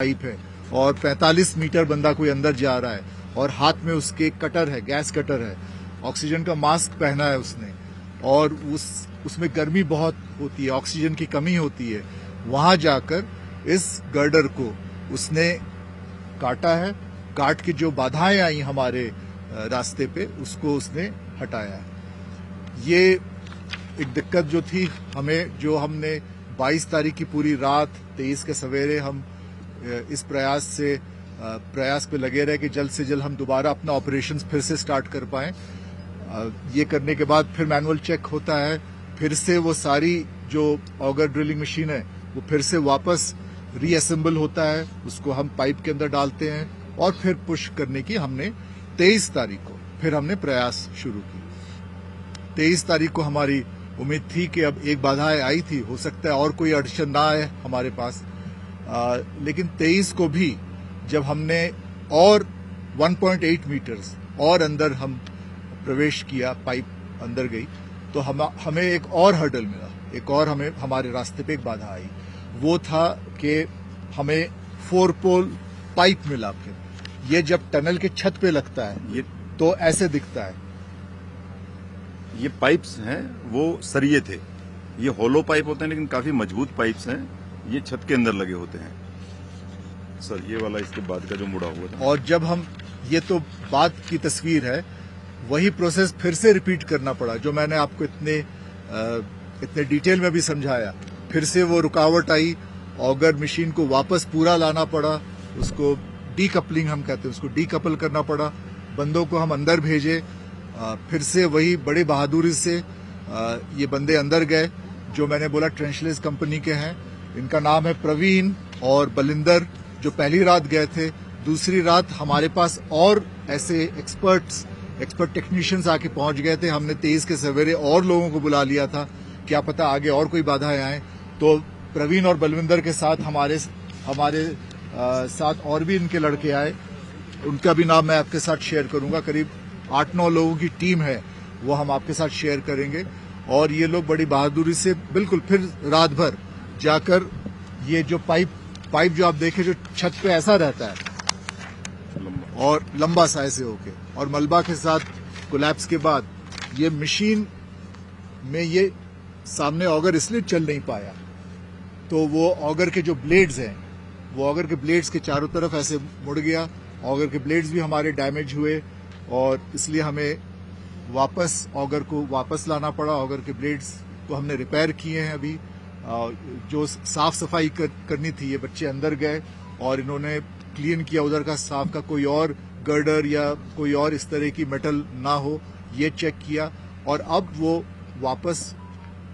Pipe है और 45 metre बंदा कोई अंदर जा रहा है और हाथ में उसके कटर है, गैस कटर है, ऑक्सीजन का मास्क पहना है उसने और उसमें गर्मी बहुत होती है, ऑक्सीजन की कमी होती है, वहां जाकर इस गर्डर को उसने काटा है। काट के जो बाधाएं आई हमारे रास्ते पे उसको उसने हटाया है। ये एक दिक्कत जो थी हमें, जो हमने 22 तारीख की पूरी रात 23 के सवेरे हम इस प्रयास पे लगे रहे कि जल्द से जल्द हम दोबारा अपना ऑपरेशन फिर से स्टार्ट कर पाएं। ये करने के बाद फिर मैनुअल चेक होता है, फिर से वो सारी जो ऑगर ड्रिलिंग मशीन है वो फिर से वापस रीअसेंबल होता है, उसको हम पाइप के अंदर डालते हैं और फिर पुश करने की हमने 23 तारीख को फिर हमने प्रयास शुरू की। 23 तारीख को हमारी उम्मीद थी कि अब एक बाधा आई थी, हो सकता है और कोई अड़चन ना आए हमारे पास, लेकिन 23 को भी जब हमने और 1.8 मीटर्स और अंदर हम प्रवेश किया, पाइप अंदर गई, तो हमें एक और हर्डल मिला, एक और हमें हमारे रास्ते पे एक बाधा आई। वो था कि हमें 4 पोल पाइप मिला। फिर ये जब टनल के छत पे लगता है ये तो ऐसे दिखता है। ये पाइप्स हैं वो सरिये थे, ये होलो पाइप होते हैं लेकिन काफी मजबूत पाइप्स हैं, ये छत के अंदर लगे होते हैं सर। ये वाला इसके बाद का जो मुड़ा हुआ था, और जब हम, ये तो बाद की तस्वीर है, वही प्रोसेस फिर से रिपीट करना पड़ा जो मैंने आपको इतने डिटेल में भी समझाया। फिर से वो रुकावट आई, ऑगर मशीन को वापस पूरा लाना पड़ा, उसको डीकपलिंग हम कहते हैं, उसको डीकपल करना पड़ा, बंदों को हम अंदर भेजे, फिर से वही बड़े बहादुरी से ये बंदे अंदर गए जो मैंने बोला ट्रेंचलेस कंपनी के हैं। इनका नाम है प्रवीण और बलिंदर, जो पहली रात गए थे। दूसरी रात हमारे पास और ऐसे एक्सपर्ट टेक्नीशियंस आके पहुंच गए थे। हमने 23 के सवेरे और लोगों को बुला लिया था, क्या पता आगे और कोई बाधाएं आए। तो प्रवीण और बलविंदर के साथ हमारे साथ और भी इनके लड़के आए, उनका भी नाम मैं आपके साथ शेयर करूंगा। करीब 8-9 लोगों की टीम है, वो हम आपके साथ शेयर करेंगे। और ये लोग बड़ी बहादुरी से बिल्कुल फिर रात भर जाकर ये जो पाइप जो आप देखें जो छत पे ऐसा रहता है और लंबा सा ऐसे होके, और मलबा के साथ कोलैप्स के बाद ये मशीन में ये सामने ऑगर इसलिए चल नहीं पाया, तो वो ऑगर के जो ब्लेड्स हैं, वो ऑगर के ब्लेड्स के चारों तरफ ऐसे मुड़ गया। ऑगर के ब्लेड्स भी हमारे डैमेज हुए और इसलिए हमें वापस ऑगर को वापस लाना पड़ा। ऑगर के ब्लेड्स को हमने रिपेयर किए हैं अभी। जो साफ सफाई करनी थी, ये बच्चे अंदर गए और इन्होंने क्लीन किया उधर का साफ का, कोई और गर्डर या कोई और इस तरह की मेटल ना हो, ये चेक किया और अब वो वापस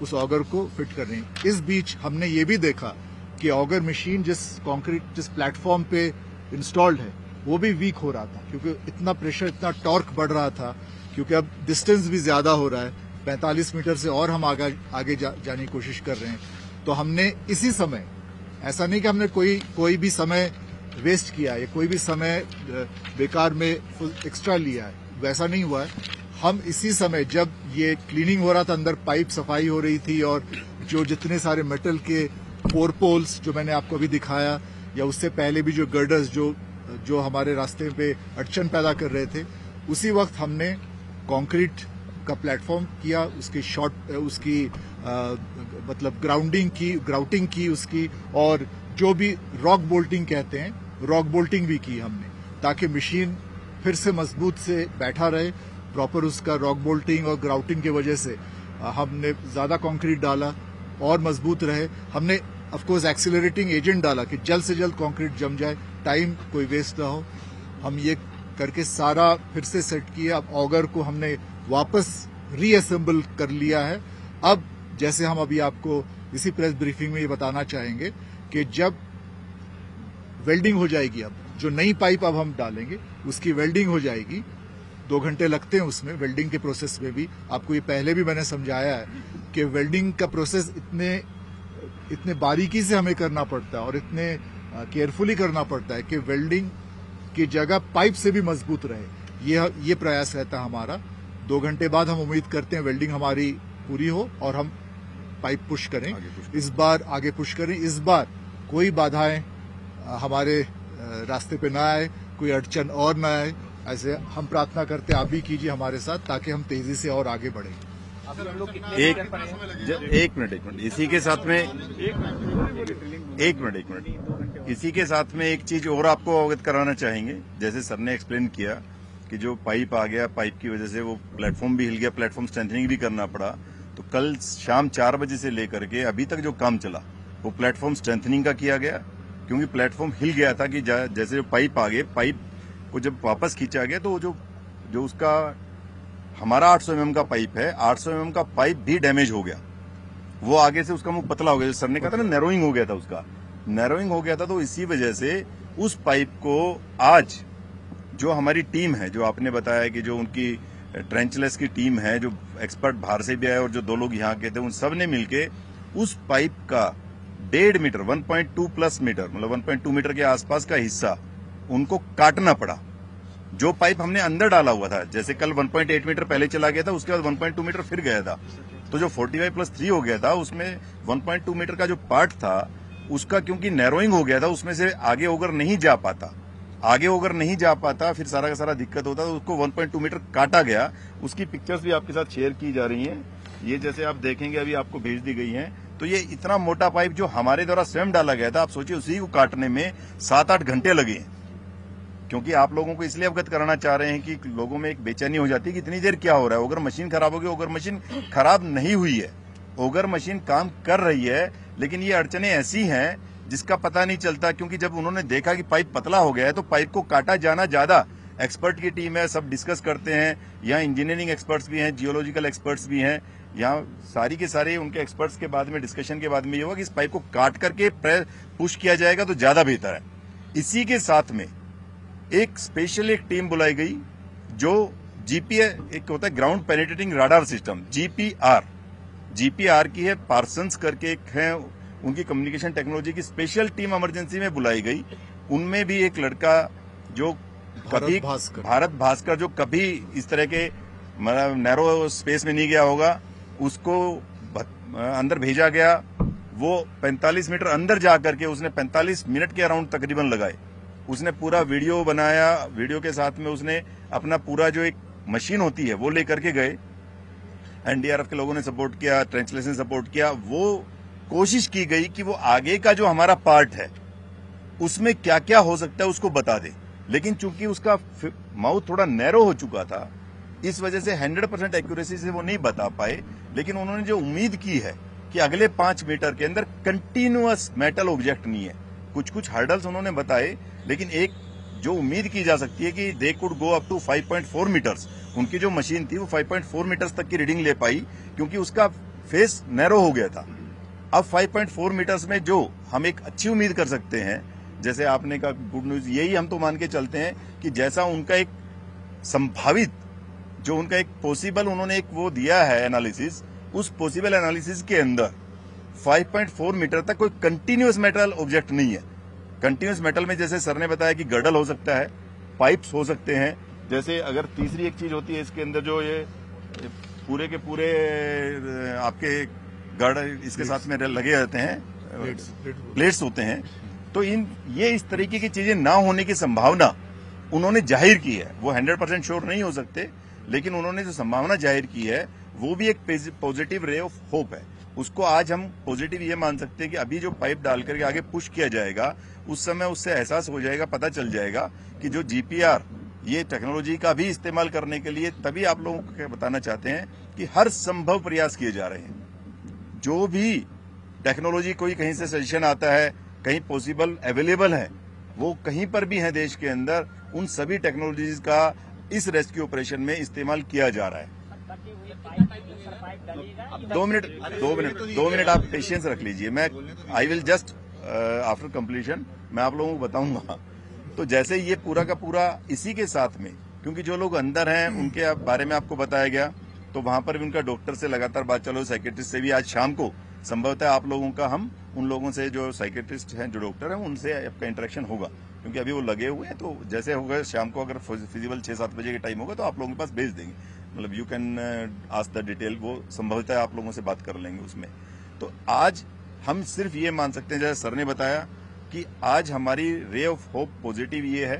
उस ऑगर को फिट कर रहे हैं। इस बीच हमने ये भी देखा कि ऑगर मशीन जिस प्लेटफॉर्म पे इंस्टॉल्ड है वो भी वीक हो रहा था, क्योंकि इतना प्रेशर, इतना टॉर्क बढ़ रहा था, क्योंकि अब डिस्टेंस भी ज्यादा हो रहा है। 45 मीटर से और हम आगे जाने की कोशिश कर रहे हैं। तो हमने इसी समय, ऐसा नहीं कि हमने कोई भी समय वेस्ट किया है, कोई भी समय बेकार में एक्स्ट्रा लिया है, वैसा नहीं हुआ है। हम इसी समय जब ये क्लीनिंग हो रहा था, अंदर पाइप सफाई हो रही थी और जो जितने सारे मेटल के 4 पोल्स जो मैंने आपको अभी दिखाया, या उससे पहले भी जो गर्डर्स जो हमारे रास्ते पे अड़चन पैदा कर रहे थे, उसी वक्त हमने कंक्रीट का प्लेटफॉर्म किया, उसकी मतलब ग्राउटिंग की उसकी, और जो भी रॉक बोल्टिंग कहते हैं, रॉक बोल्टिंग भी की हमने, ताकि मशीन फिर से मजबूत से बैठा रहे। प्रॉपर उसका रॉक बोल्टिंग और ग्राउटिंग की वजह से हमने ज्यादा कंक्रीट डाला और मजबूत रहे। हमने ऑफ कोर्स एक्सीलरेटिंग एजेंट डाला कि जल्द से जल्द कंक्रीट जम जाए, टाइम कोई वेस्ट ना हो। हम ये करके सारा फिर से सेट किया। अब ऑगर को हमने वापस रीअसेंबल कर लिया है। अब जैसे हम अभी आपको इसी प्रेस ब्रीफिंग में ये बताना चाहेंगे कि जब वेल्डिंग हो जाएगी, अब जो नई पाइप अब हम डालेंगे उसकी वेल्डिंग हो जाएगी। 2 घंटे लगते हैं उसमें, वेल्डिंग के प्रोसेस में भी। आपको ये पहले भी मैंने समझाया है कि वेल्डिंग का प्रोसेस इतने बारीकी से हमें करना पड़ता है और इतने केयरफुली करना पड़ता है कि वेल्डिंग की जगह पाइप से भी मजबूत रहे। ये प्रयास रहता है हमारा। 2 घंटे बाद हम उम्मीद करते हैं वेल्डिंग हमारी पूरी हो और हम पाइप पुश करें, इस बार आगे पुश करें। इस बार कोई बाधाएं हमारे रास्ते पे ना आए, कोई अड़चन और ना आए, ऐसे हम प्रार्थना करते हैं। आप भी कीजिए हमारे साथ ताकि हम तेजी से और आगे बढ़ें। एक मिनट इसी के साथ में एक मिनट इसी के साथ में एक चीज और आपको अवगत कराना चाहेंगे। जैसे सर ने एक्सप्लेन किया कि जो पाइप आ गया, पाइप की वजह से वो प्लेटफॉर्म भी हिल गया, प्लेटफॉर्म स्ट्रेंथनिंग भी करना पड़ा। तो कल शाम 4 बजे से लेकर के अभी तक जो काम चला वो प्लेटफॉर्म स्ट्रेंथनिंग का किया गया, क्योंकि प्लेटफॉर्म हिल गया था कि जैसे जो पाइप आ गए, पाइप को जब वापस खींचा गया तो जो उसका हमारा 800 mm का पाइप है, 800 mm का पाइप भी डैमेज हो गया। वो आगे से उसका मुंह पतला हो गया, सर ने कहा था ना नैरोइंग हो गया था, उसका नैरोइंग हो गया था। तो इसी वजह से उस पाइप को आज जो हमारी टीम है, जो आपने बताया कि जो उनकी ट्रेंचलेस की टीम है, जो एक्सपर्ट बाहर से भी आए और जो 2 लोग यहाँ के थे, उन सब ने मिलके उस पाइप का 1.5 मीटर 1.2 प्लस मीटर मतलब 1.2 मीटर के आसपास का हिस्सा उनको काटना पड़ा। जो पाइप हमने अंदर डाला हुआ था, जैसे कल 1.8 मीटर पहले चला गया था, उसके बाद 1.2 मीटर फिर गया था, तो जो 45+3 हो गया था उसमें 1.2 मीटर का जो पार्ट था उसका क्योंकि नैरोइंग हो गया था, उसमें से आगे होकर नहीं जा पाता, फिर सारा का सारा दिक्कत होता, तो उसको 1.2 मीटर काटा गया। उसकी पिक्चर्स भी आपके साथ शेयर की जा रही हैं। ये जैसे आप देखेंगे अभी आपको भेज दी गई हैं। तो ये इतना मोटा पाइप जो हमारे द्वारा स्वयं डाला गया था, आप सोचिए उसी को काटने में 7-8 घंटे लगे हैं। क्योंकि आप लोगों को इसलिए अवगत कराना चाह रहे हैं कि लोगों में एक बेचैनी हो जाती है कि इतनी देर क्या हो रहा है, अगर मशीन खराब होगी। अगर मशीन खराब नहीं हुई है, अगर मशीन काम कर रही है, लेकिन ये अड़चने ऐसी हैं जिसका पता नहीं चलता। क्योंकि जब उन्होंने देखा कि पाइप पतला हो गया है तो पाइप को काटा जाना ज्यादा, एक्सपर्ट की टीम है, सब डिस्कस करते हैं। यहाँ इंजीनियरिंग एक्सपर्ट्स भी हैं, जियोलॉजिकल एक्सपर्ट्स भी हैं, यहाँ सारी के सारे उनके एक्सपर्ट्स के बाद में डिस्कशन के बाद में ये होगा कि इस पाइप को काट करके पुश किया जाएगा तो ज्यादा बेहतर है। इसी के साथ में एक स्पेशल एक टीम बुलाई गई जो एक होता है ground penetrating radar system, GPR की है, पार्सन्स करके एक है, उनकी कम्युनिकेशन टेक्नोलॉजी की स्पेशल टीम इमरजेंसी में बुलाई गई। उनमें भी एक लड़का जो कभी भारत भास्कर जो कभी इस तरह के नैरो स्पेस में नहीं गया होगा, उसको अंदर भेजा गया। वो 45 मीटर अंदर जाकर के उसने 45 मिनट के अराउंड तकरीबन लगाए। उसने पूरा वीडियो बनाया, वीडियो के साथ में उसने अपना पूरा जो एक मशीन होती है वो लेकर के गए। एनडीआरएफ के लोगों ने सपोर्ट किया, ट्रेंचलेस ने सपोर्ट किया। वो कोशिश की गई कि वो आगे का जो हमारा पार्ट है उसमें क्या क्या हो सकता है उसको बता दे, लेकिन चूंकि उसका माउथ थोड़ा नैरो हो चुका था, इस वजह से 100% एक्यूरेसी से वो नहीं बता पाए। लेकिन उन्होंने जो उम्मीद की है कि अगले 5 मीटर के अंदर कंटिन्यूअस मेटल ऑब्जेक्ट नहीं है, कुछ हर्डल्स उन्होंने बताए, लेकिन एक जो उम्मीद की जा सकती है कि they could go up to 5.4 metres. उनकी जो मशीन थी वो 5.4 मीटर्स तक की रीडिंग ले पाई, क्योंकि उसका फेस नैरो हो गया था। अब 5.4 मीटर्स में जो हम एक अच्छी उम्मीद कर सकते हैं, जैसे आपने कहा गुड न्यूज, यही हम तो मान के चलते हैं कि जैसा उनका एक संभावित जो उनका एक पॉसिबल उन्होंने एक वो दिया है एनालिसिस, उस पॉसिबल एनालिसिस के अंदर 5.4 मीटर तक कोई कंटिन्यूअस मेटल ऑब्जेक्ट नहीं है। कंटिन्यूअस मेटल में जैसे सर ने बताया कि गर्डल हो सकता है, पाइप्स हो सकते हैं, जैसे अगर तीसरी एक चीज होती है इसके अंदर जो ये पूरे के पूरे आपके गर्डल इसके साथ में लगे रहते हैं, प्लेट्स होते हैं। तो ये इस तरीके की चीजें ना होने की संभावना उन्होंने जाहिर की है। वो 100% श्योर नहीं हो सकते, लेकिन उन्होंने जो संभावना जाहिर की है वो भी एक पॉजिटिव रे ऑफ होप है। उसको आज हम पॉजिटिव ये मान सकते हैं कि अभी जो पाइप डाल करके आगे पुश किया जाएगा, उस समय उससे एहसास हो जाएगा, पता चल जाएगा कि जो जीपीआर ये टेक्नोलॉजी का भी इस्तेमाल करने के लिए, तभी आप लोगों को बताना चाहते हैं कि हर संभव प्रयास किए जा रहे हैं। जो भी टेक्नोलॉजी कोई कहीं से सजेशन आता है, कहीं पॉसिबल अवेलेबल है, वो कहीं पर भी है देश के अंदर, उन सभी टेक्नोलॉजीज का इस रेस्क्यू ऑपरेशन में इस्तेमाल किया जा रहा है। 2 मिनट आप पेशेंस रख लीजिए। मैं I will just after completion मैं आप लोगों को बताऊंगा। तो जैसे ये पूरा का पूरा इसी के साथ में, क्योंकि जो लोग अंदर हैं उनके बारे में आपको बताया गया, तो वहां पर भी उनका डॉक्टर से लगातार बात चालू, साइकेट्रिस्ट से भी आज शाम को संभवतः आप लोगों का, हम उन लोगों से जो साइकेट्रिस्ट हैं, जो डॉक्टर हैं, उनसे आपका इंटरेक्शन होगा, क्योंकि अभी वो लगे हुए हैं। तो जैसे होगा शाम को, अगर फिजिबल 6-7 बजे के टाइम होगा तो आप लोगों के पास भेज देंगे, मतलब you can ask the detail, वो संभवतः आप लोगों से बात कर लेंगे उसमें। तो आज हम सिर्फ ये मान सकते हैं, जैसे सर ने बताया कि आज हमारी रे ऑफ होप पॉजिटिव ये है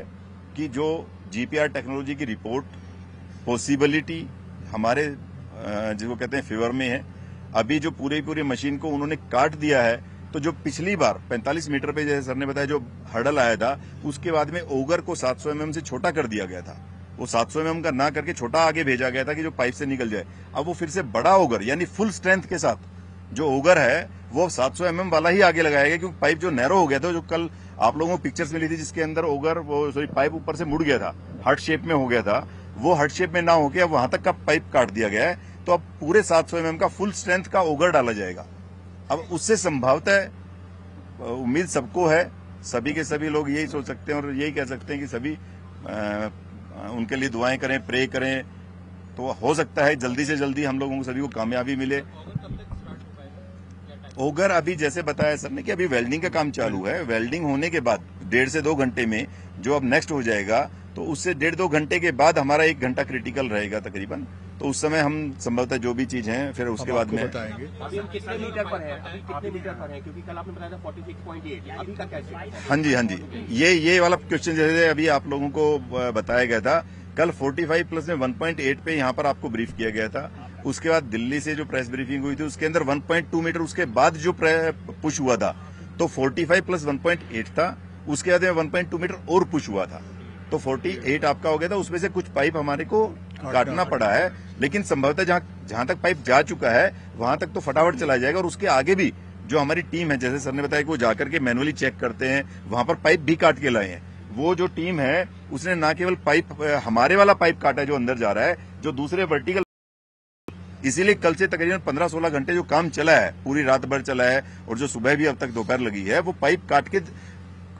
कि जो जीपीआर टेक्नोलॉजी की रिपोर्ट पॉसिबिलिटी हमारे जिसको कहते हैं फेवर में है। अभी जो पूरी मशीन को उन्होंने काट दिया है, तो जो पिछली बार 45 मीटर पे जैसे सर ने बताया जो हर्डल आया था, उसके बाद में ओगर को 700 mm से छोटा कर दिया गया था। वो 700 mm का ना करके छोटा आगे भेजा गया था कि जो पाइप से निकल जाए। अब वो फिर से बड़ा ओगर यानी फुल स्ट्रेंथ के साथ जो ओगर है वो 700 mm वाला ही आगे लगाया गया, क्योंकि पाइप जो नैरो हो गया था, जो कल आप लोगों को पिक्चर्स मिली थी जिसके अंदर ओगर वो पाइप ऊपर से मुड़ गया था, हार्ट शेप में हो गया था, वो हार्ट शेप में ना होके अब वहां तक का पाइप काट दिया गया है। तो अब पूरे 700 mm का फुल स्ट्रेंथ का ओगर डाला जाएगा। अब उससे संभवतः उम्मीद सबको है, सभी के सभी लोग यही सोच सकते हैं और यही कह सकते हैं कि सभी उनके लिए दुआएं करें, प्रे करें, तो हो सकता है जल्दी से जल्दी हम लोगों को सभी को कामयाबी मिले। ओगर अभी जैसे बताया सर ने कि अभी वेल्डिंग का काम चालू है। वेल्डिंग होने के बाद 1.5 से 2 घंटे में जो अब नेक्स्ट हो जाएगा, तो उससे 1.5-2 घंटे के बाद हमारा 1 घंटा क्रिटिकल रहेगा तकरीबन। तो उस समय हम संभवतः जो भी चीज है फिर उसके बाद में बताएंगे। अभी हम कितने मीटर पर हैं? अभी कितने मीटर पर हैं? क्योंकि कल आपने बताया था 46.8, अभी का कैसे? हाँ जी, ये वाला क्वेश्चन जैसे अभी आप लोगों को बताया गया था, कल 45 प्लस में 1.8 पे यहाँ पर आपको ब्रीफ किया गया था। उसके बाद दिल्ली से जो प्रेस ब्रीफिंग हुई थी उसके अंदर 1.2 मीटर उसके बाद जो पुश हुआ था, तो 45 प्लस 1.8 था। उसके बाद में 1.2 मीटर और पुश हुआ था, तो 48 आपका हो गया था। उसमें से कुछ पाइप हमारे को काटना पड़ा है, लेकिन संभवतः जहां तक पाइप जा चुका है वहां तक तो फटाफट चला जाएगा। और उसके आगे भी जो हमारी टीम है, जैसे सर ने बताया कि वो जाकर के मैनुअली चेक करते हैं, वहां पर पाइप भी काट के लाए हैं। वो जो टीम है उसने ना केवल पाइप हमारे वाला पाइप काटा है जो अंदर जा रहा है, जो दूसरे वर्टिकल, इसीलिए कल से तकरीबन 15-16 घंटे जो काम चला है, पूरी रात भर चला है, और जो सुबह भी अब तक दोपहर लगी है, वो पाइप काट के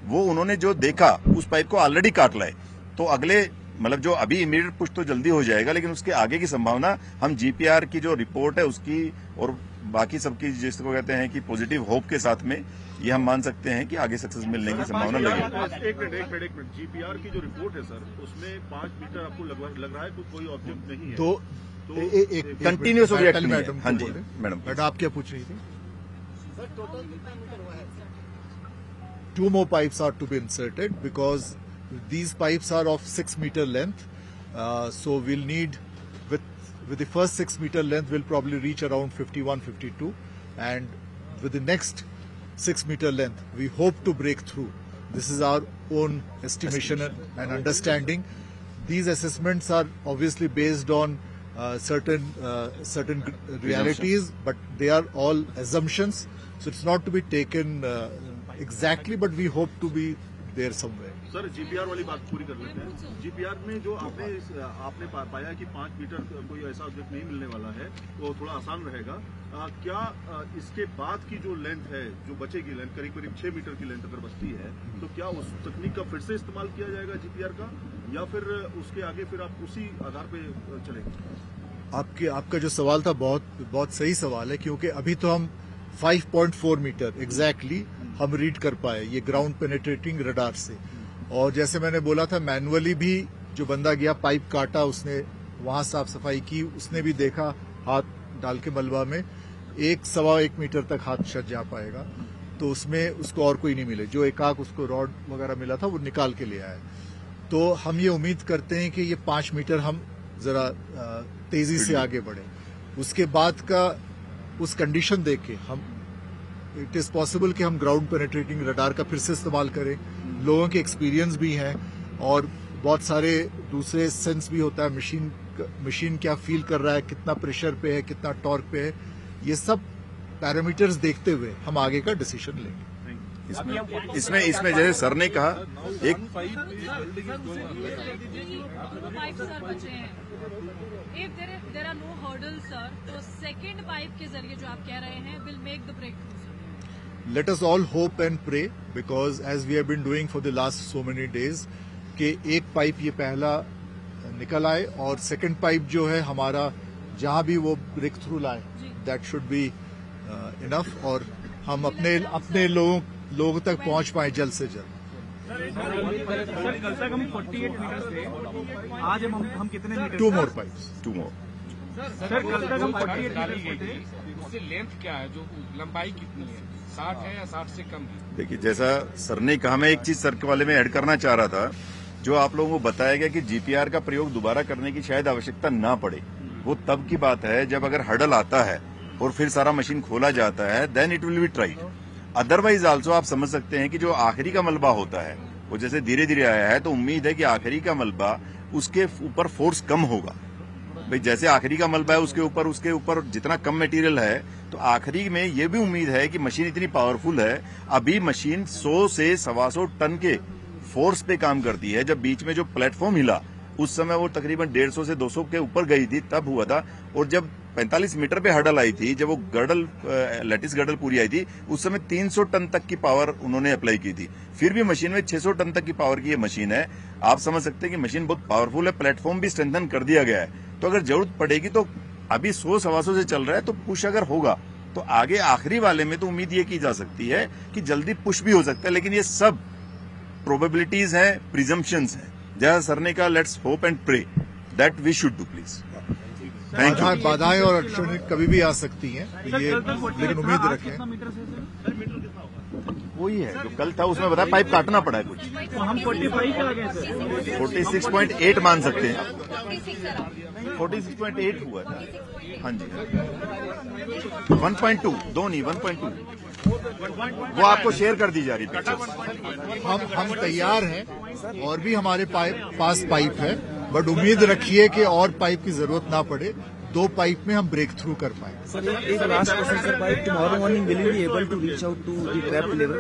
वो उन्होंने जो देखा उस पाइप को ऑलरेडी काट लाए। तो अगले मतलब जो अभी इमीडिएट पुश तो जल्दी हो जाएगा, लेकिन उसके आगे की संभावना हम जीपीआर की जो रिपोर्ट है उसकी और बाकी सबकी जिसको कहते हैं कि पॉजिटिव होप के साथ में ये हम मान सकते हैं कि आगे सक्सेस मिलने की संभावना लगी। एक मिनट जीपीआर की जो रिपोर्ट है सर, उसमें 5 मीटर आपको लग रहा है कोई ऑब्जेक्ट नहीं है? तो एक कंटिन्यूस रिएक्ट। हाँ जी मैडम, आप क्या पूछ रही थी? 2 more pipes are to be inserted because these pipes are of 6 meter length. So we'll need with the first 6 meter length we'll probably reach around 51-52, and with the next 6 meter length we hope to break through. This is our own estimation and understanding. These assessments are obviously based on certain realities, but they are all assumptions. So it's not to be taken exactly, but we hope to be there somewhere. Sir GPR वाली बात पूरी कर लेते हैं। GPR में जो आपने पाया कि 5 मीटर कोई ऐसा ऑब्जेक्ट नहीं मिलने वाला है, तो थोड़ा आसान रहेगा। क्या इसके बाद की जो लेंथ है, जो बचेगी लेंथ करीब 6 मीटर की लेंथ अगर बचती है, तो क्या उस तकनीक का फिर से इस्तेमाल किया जाएगा जीपीआर का, या फिर उसके आगे फिर आप उसी आधार पे चलेंगे? आपका जो सवाल था बहुत सही सवाल है, क्योंकि अभी तो हम 5.4 मीटर एग्जैक्टली हम रीड कर पाए ये ग्राउंड पेनिट्रेटिंग रडार से। और जैसे मैंने बोला था, मैनुअली भी जो बंदा गया पाइप काटा, उसने वहां साफ सफाई की, उसने भी देखा हाथ डाल के मलबा में 1-1.25 मीटर तक हाथ शायद जा पाएगा, तो उसमें उसको और कोई नहीं मिले। जो एकाक उसको रॉड वगैरह मिला था वो निकाल के ले आया। तो हम ये उम्मीद करते हैं कि ये 5 मीटर हम जरा तेजी से आगे बढ़े। उसके बाद का उस कंडीशन देख के हम इट इज पॉसिबल कि हम ग्राउंड पेनिट्रेटिंग रडार का फिर से इस्तेमाल करें। लोगों के एक्सपीरियंस भी हैं और बहुत सारे दूसरे सेंस भी होता है, मशीन क्या फील कर रहा है, कितना प्रेशर पे है, कितना टॉर्क पे है, ये सब पैरामीटर्स देखते हुए हम आगे का डिसीजन लेंगे। इसमें जैसे सर ने कहा एक If there are no hurdles, sir, तो second pipe के जरिए जो आप कह रहे हैं will make the breakthrough. Let us all hope and pray, because as we have been doing for the last so many days, कि एक पाइप ये पहला निकल आए और सेकंड पाइप जो है हमारा जहां भी वो ब्रेक थ्रू लाए, दैट शुड बी इनफ, और हम अपने लोगों तक पहुंच पाए जल्द से जल्द। कल तक हम 48 मीटर थे, आज हम कितने metre? 2 more pipes. 2 more. Sir कल तक हम 48 डाली गई थी, उससे लेंथ क्या है, जो लंबाई कितनी है, 60 है या 60 से कम है? देखिए, जैसा सर ने कहा, मैं एक चीज सर के वाले में ऐड करना चाह रहा था, जो आप लोगों को बताया गया कि जीपीआर का प्रयोग दोबारा करने की शायद आवश्यकता ना पड़े, वो तब की बात है जब अगर हर्डल आता है और फिर सारा मशीन खोला जाता है, then it will be tried. Otherwise also आप समझ सकते हैं कि जो आखिरी का मलबा होता है वो जैसे धीरे धीरे आया है, तो उम्मीद है कि आखिरी का मलबा उसके ऊपर फोर्स कम होगा। भाई जैसे आखिरी का मलबा है उसके ऊपर जितना कम मटेरियल है, तो आखिरी में ये भी उम्मीद है कि मशीन इतनी पावरफुल है। अभी मशीन 100 से 125 टन के फोर्स पे काम करती है। जब बीच में जो प्लेटफॉर्म हिला उस समय वो तकरीबन 150 से 200 के ऊपर गई थी, तब हुआ था। और जब 45 मीटर पे हर्डल आई थी, जब वो गर्डल लैटिस गर्डल पूरी आई थी, उस समय 300 टन तक की पावर उन्होंने अप्लाई की थी। फिर भी मशीन में 600 टन तक की पावर की ये मशीन है। आप समझ सकते हैं कि मशीन बहुत पावरफुल है। प्लेटफॉर्म भी स्ट्रेंथन कर दिया गया है, तो अगर जरूरत पड़ेगी तो अभी 100-125 से चल रहा है, तो पुश अगर होगा तो आगे आखिरी वाले में तो उम्मीद ये की जा सकती है कि जल्दी पुश भी हो सकता है। लेकिन ये सब प्रोबेबिलिटीज हैं, प्रिजम्पशंस हैं। जैसा सर ने कहा, let's hope and pray that we should do, please. Thank you. बाधाएं और अड़चनें कभी भी आ सकती हैं, तो ये लेकिन उम्मीद रखें। वही है जो कल था, उसमें बताया पाइप काटना पड़ा है कुछ, तो हम 45 पे आ गए सर। 46.8 मान सकते हैं। 46.8 हुआ था। हाँ जी, 1.2 दो नहीं, 1.2 वो आपको शेयर कर दी जा रही पिक्चर्स। हम तैयार हैं और भी हमारे पास पाइप है, बट उम्मीद रखिए कि और पाइप की जरूरत ना पड़े। 2 पाइप में हम ब्रेक थ्रू कर पाए। सर एक last question sir, by tomorrow morning will you be able to reach out to the trap level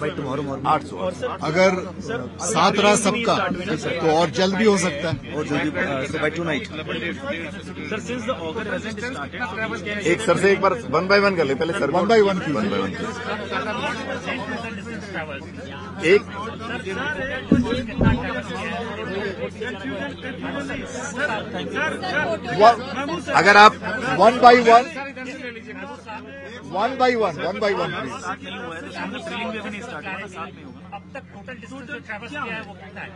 by tomorrow morning? 800 अगर साथ रहा सबका तो और जल्द भी हो सकता है। और जल्दी सो bye tonight. Sir since the auger hasn't started, एक सर से एक बार 1 by 1 कर ले। पहले सर 1 by 1 की 1 by 1 एक अगर आप 1 by 1 प्लीज। ड्रिलिंग भी अभी नहीं स्टार्ट हुआ, साथ में होगा। अब तक टोटल डिस्टेंस जो ट्रैवर्स किया है वो कितना है?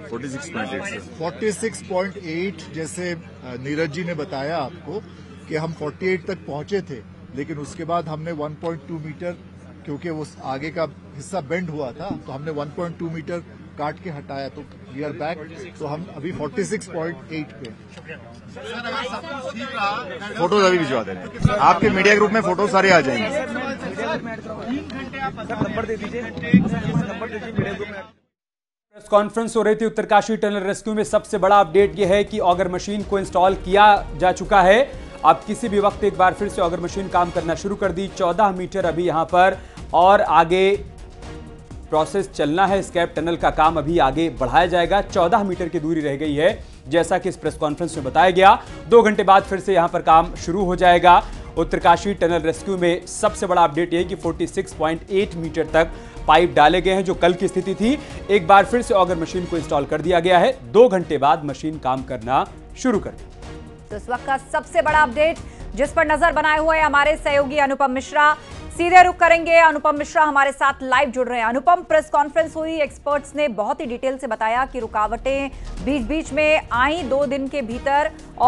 46.8 सर। 46.8 जैसे नीरज जी ने बताया आपको कि हम 48 तक पहुंचे थे, लेकिन उसके बाद हमने 1.2 मीटर, क्योंकि वो आगे का हिस्सा बेंड हुआ था, तो हमने 1.2 मीटर काट के हटाया, तो वी आर बैक। तो हम अभी 46.8 पे हैं। फोटोज अभी भिजवा दे रहे हैं आपके मीडिया ग्रुप में, फोटो सारे आ जाएंगे। नंबर दे दीजिए, नंबर दीजिए मीडिया ग्रुप में। प्रेस कॉन्फ्रेंस हो रही थी उत्तरकाशी टनल रेस्क्यू में। सबसे बड़ा अपडेट यह है कि ऑगर मशीन को इंस्टॉल किया जा चुका है। अब किसी भी वक्त एक बार फिर से ऑगर मशीन काम करना शुरू कर दी। 14 मीटर अभी यहां पर और आगे प्रोसेस चलना है। स्कैप टनल का काम अभी आगे बढ़ाया जाएगा। 14 मीटर की दूरी रह गई है, जैसा कि इस प्रेस कॉन्फ्रेंस में बताया गया। 2 घंटे बाद फिर से यहां पर काम शुरू हो जाएगा। उत्तरकाशी टनल रेस्क्यू में सबसे बड़ा अपडेट यह कि 46.8 मीटर तक पाइप डाले गए हैं, जो कल की स्थिति थी। एक बार फिर से ऑगर मशीन को इंस्टॉल कर दिया गया है। 2 घंटे बाद मशीन काम करना शुरू कर दी। तो इस वक्त का सबसे बड़ा अपडेट जिस पर नजर बनाए हुए हमारे सहयोगी अनुपम मिश्रा, सीधे रुख करेंगे। अनुपम मिश्रा हमारे साथ लाइव जुड़ रहे हैं। अनुपम, प्रेस कॉन्फ्रेंस हुई, एक्सपर्ट्स ने बहुत ही डिटेल से बताया कि रुकावटें बीच बीच में आई 2 दिन के भीतर। और